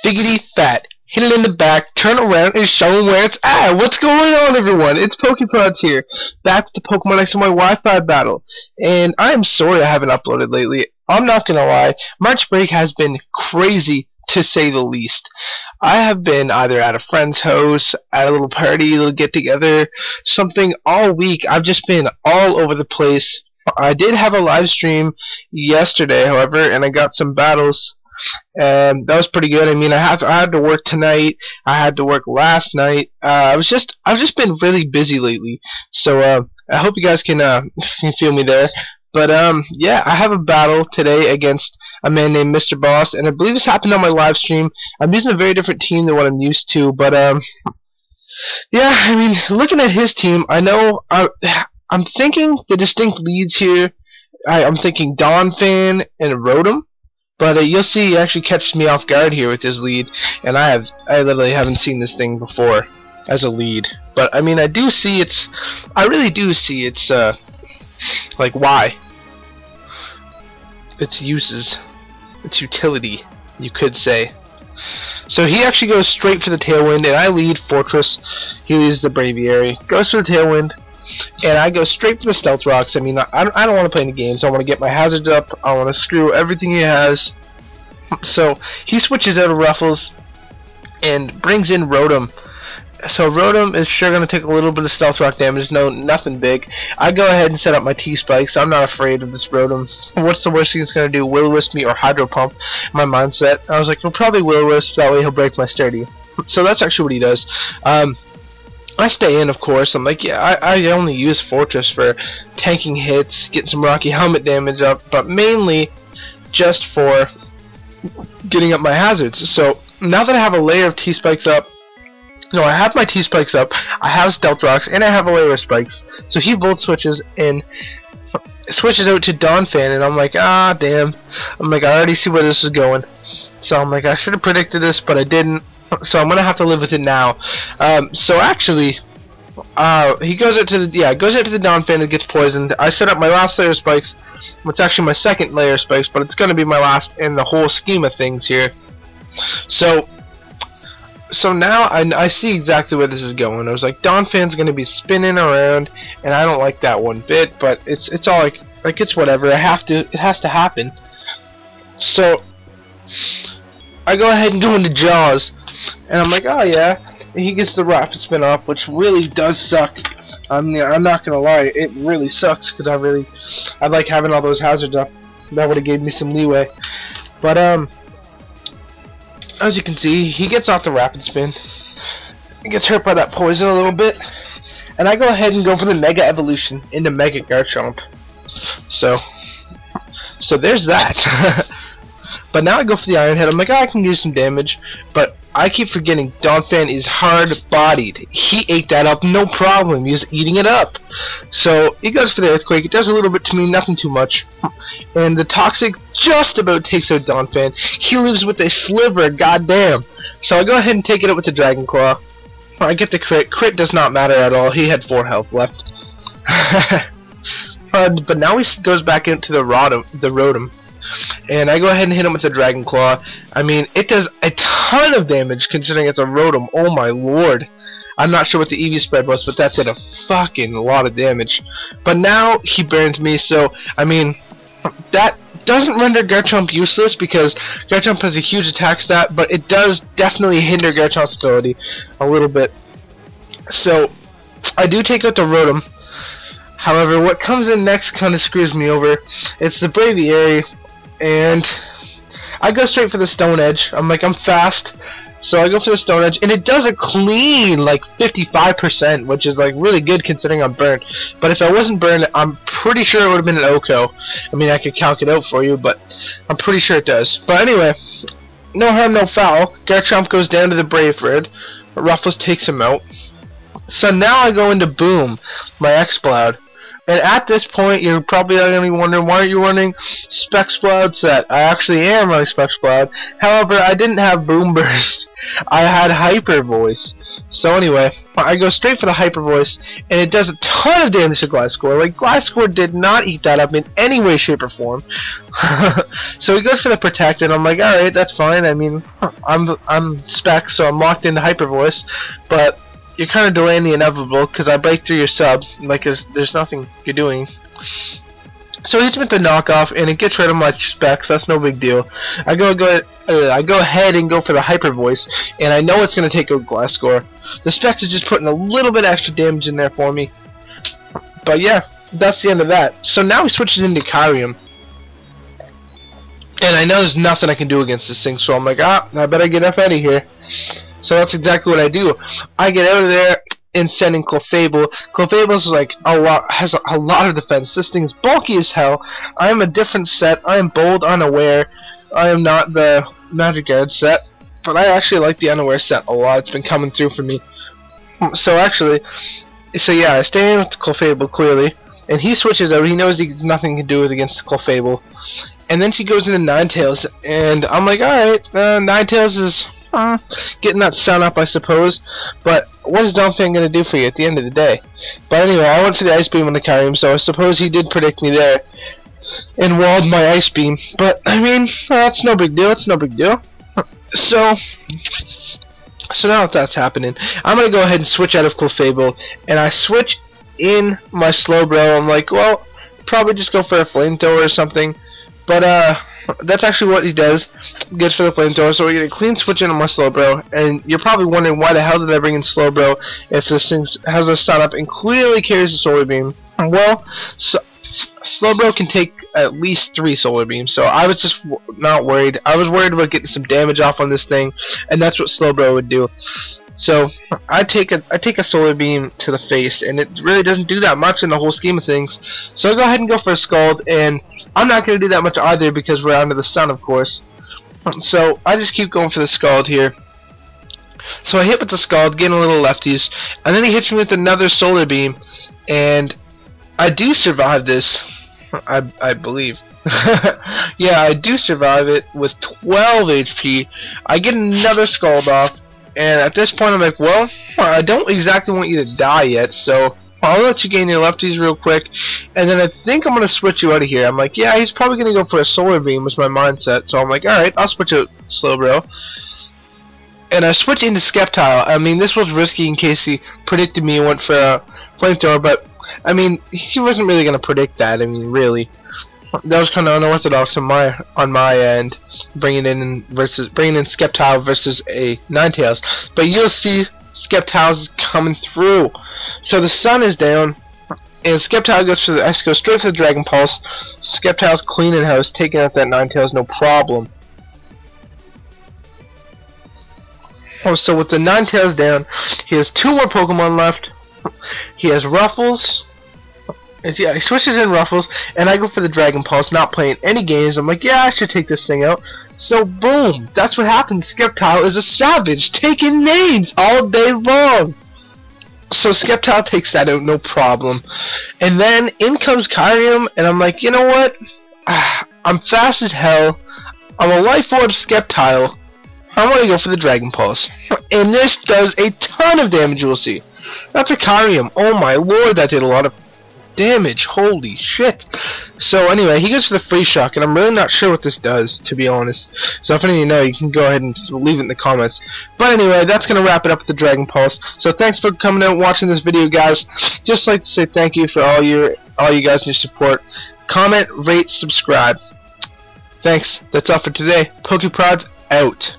Biggity fat. Hit it in the back, turn around, and show them where it's at. What's going on, everyone? It's PokeProdz here, back with the Pokemon XY Wi-Fi battle. And I am sorry I haven't uploaded lately. I'm not gonna lie, March break has been crazy, to say the least. I have been either at a friend's house, at a little party, a little get-together, something all week. I've just been all over the place. I did have a live stream yesterday, however, and I got some battles. And that was pretty good. I mean, I had to work tonight. I had to work last night. I've just been really busy lately. So I hope you guys can feel me there. But yeah, I have a battle today against a man named Mr. Boss, and I believe this happened on my live stream. I'm using a very different team than what I'm used to, but yeah, I mean, looking at his team, I know I'm thinking the distinct leads here. I'm thinking Donphan and Rotom. But you'll see, he actually catches me off guard here with his lead, and I literally haven't seen this thing before as a lead. But I mean, I really do see its like why, its uses, its utility, you could say. So he actually goes straight for the Tailwind, and I lead Fortress. He leads the Braviary, goes for the Tailwind. And I go straight for the Stealth Rocks. I mean, I don't want to play any games. I want to get my hazards up. I want to screw everything he has. So he switches out of Ruffles and brings in Rotom. So Rotom is sure going to take a little bit of Stealth Rock damage. No, nothing big. I go ahead and set up my T-Spikes. I'm not afraid of this Rotom. What's the worst thing it's going to do? Will-O-Wisp me or Hydro Pump? My mindset. I was like, well, probably Will-O-Wisp. That way he'll break my Sturdy. So that's actually what he does. I stay in, of course. I'm like, yeah, I only use Fortress for tanking hits, getting some Rocky Helmet damage up, but mainly just for getting up my hazards. So now that I have a layer of T-Spikes up, no, I have my T-Spikes up, I have Stealth Rocks, and I have a layer of Spikes. So he Volt switches and switches out to Donphan, and I'm like, ah, damn. I'm like, I already see where this is going. So I'm like, I should have predicted this, but I didn't. So I'm gonna have to live with it now. So actually, he goes out to the Donphan and gets poisoned. I set up my last layer of Spikes. It's actually my second layer of Spikes, but it's gonna be my last in the whole scheme of things here. So now I see exactly where this is going. I was like, Donphan's gonna be spinning around, and I don't like that one bit. But it's all like it's whatever. It has to happen. So I go ahead and go into Jaws. And I'm like, oh yeah, and he gets the rapid spin off, which really does suck. I'm not gonna lie, it really sucks because I like having all those hazards up. That would have gave me some leeway. But as you can see, he gets off the rapid spin. He gets hurt by that poison a little bit, and I go ahead and go for the Mega Evolution into Mega Garchomp. So there's that. But now I go for the Iron Head. I'm like, oh, I can do some damage, but I keep forgetting Donphan is hard-bodied. He ate that up, no problem. He's eating it up. So he goes for the Earthquake. It does a little bit to me, nothing too much. And the Toxic just about takes out Donphan. He lives with a sliver, goddamn. So I go ahead and take it out with the Dragon Claw. I get the crit. Crit does not matter at all. He had 4 health left. But now he goes back into the Rotom. And I go ahead and hit him with the Dragon Claw. I mean, it does a ton of damage considering it's a Rotom. Oh my lord. I'm not sure what the EV spread was, but that did a fucking lot of damage. But now he burns me, so, I mean, that doesn't render Garchomp useless because Garchomp has a huge attack stat, but it does definitely hinder Garchomp's ability a little bit. So, I do take out the Rotom. However, what comes in next kind of screws me over. It's the Braviary. And I go straight for the Stone Edge. I'm like, I'm fast, so I go for the Stone Edge, and it does a clean like 55%, which is like really good considering I'm burnt. But if I wasn't burned, I'm pretty sure it would have been an OHKO. I mean, I could calc it out for you, but I'm pretty sure it does. But anyway, no harm, no foul. Garchomp goes down to the Brave Bird. Ruffles takes him out. So now I go into Boom, my X-Cloud. And at this point, you're probably going to be wondering, why aren't you running Spexplode set? I actually am running Spexplode. However, I didn't have Boom Burst. I had Hyper Voice. So anyway, I go straight for the Hyper Voice, and it does a ton of damage to Gliscor. Like, Gliscor did not eat that up in any way, shape, or form. So he goes for the Protect, and I'm like, alright, that's fine. I mean, I'm Specs, so I'm locked into Hyper Voice. But you're kind of delaying the inevitable, because I break through your sub. Like, there's nothing you're doing. So he hits me with the knockoff, and it gets rid of my Specs. That's no big deal. I go ahead and go for the Hyper Voice, and I know it's going to take out Gliscor. The Specs is just putting a little bit extra damage in there for me. But yeah, that's the end of that. So now he switches into Kyrium. And I know there's nothing I can do against this thing, so I'm like, I better get up out of here. So that's exactly what I do. I get out of there and send in Clefable. Clefable's like has a lot of defense. This thing is bulky as hell. I am a different set. I am bold, unaware. I am not the Magic Guard set, but I actually like the unaware set a lot. It's been coming through for me. So yeah, I stay in with Clefable clearly, and he switches out. He knows nothing he can do against Clefable, and then she goes into Ninetales, and I'm like, alright, Ninetales is getting that sun up, I suppose, but what's Donphan going to do for you at the end of the day? But anyway, I went for the Ice Beam on the Kyrium, so I suppose he did predict me there and walled my Ice Beam, but I mean, that's no big deal. It's no big deal. So now that that's happening, I'm going to go ahead and switch out of Clefable, and I switch in my Slowbro. I'm like, well, probably just go for a Flamethrower or something, but that's actually what he does. Gets for the Flamethrower, so we get a clean switch into my Slowbro, and you're probably wondering, why the hell did I bring in Slowbro if this thing has a stun up and clearly carries a Solar Beam? Well, Slowbro can take at least 3 Solar Beams, so I was just not worried. I was worried about getting some damage off on this thing, and that's what Slowbro would do. So I take a Solar Beam to the face, and it really doesn't do that much in the whole scheme of things. So I go ahead and go for a Scald, and I'm not going to do that much either because we're under the sun, of course. So I just keep going for the Scald here. So I hit with the Scald, getting a little lefties, and then he hits me with another Solar Beam, and I do survive this, I believe. Yeah, I do survive it with 12 HP. I get another Scald off, and at this point I'm like, well, I don't exactly want you to die yet, so I'll let you gain your lefties real quick, and then I think I'm going to switch you out of here. I'm like, yeah, he's probably going to go for a Solar Beam, was my mindset, so I'm like, alright, I'll switch out Slowbro. And I switch into Sceptile. I mean, this was risky in case he predicted me and went for a Flamethrower, but, I mean, he wasn't really going to predict that. I mean, really. That was kind of unorthodox on my end, bringing in Sceptile versus a Ninetales. But you'll see Sceptile's is coming through. So the sun is down, and Sceptile goes straight for the Dragon Pulse. Sceptile's cleaning house, taking out that Ninetales, no problem. Oh, so with the Ninetales down, he has 2 more Pokemon left. He has Ruffles. Yeah, he switches in Ruffles, and I go for the Dragon Pulse, not playing any games. I'm like, yeah, I should take this thing out. So, boom! That's what happens. Sceptile is a savage, taking names all day long. So, Sceptile takes that out, no problem. And then, in comes Kyrium, and I'm like, you know what? I'm fast as hell. I'm a Life Orb Sceptile. I want to go for the Dragon Pulse. And this does a ton of damage, you'll see. That's a Kyrium. Oh my lord, that did a lot of damage. Holy shit. So anyway, he goes for the Freeze Shock, and I'm really not sure what this does, to be honest. So if any of you know, you can go ahead and leave it in the comments. But anyway, that's going to wrap it up with the Dragon Pulse. So thanks for coming out and watching this video, guys. Just like to say thank you for all you guys and your support. Comment, rate, subscribe. Thanks. That's all for today. PokeProdz out.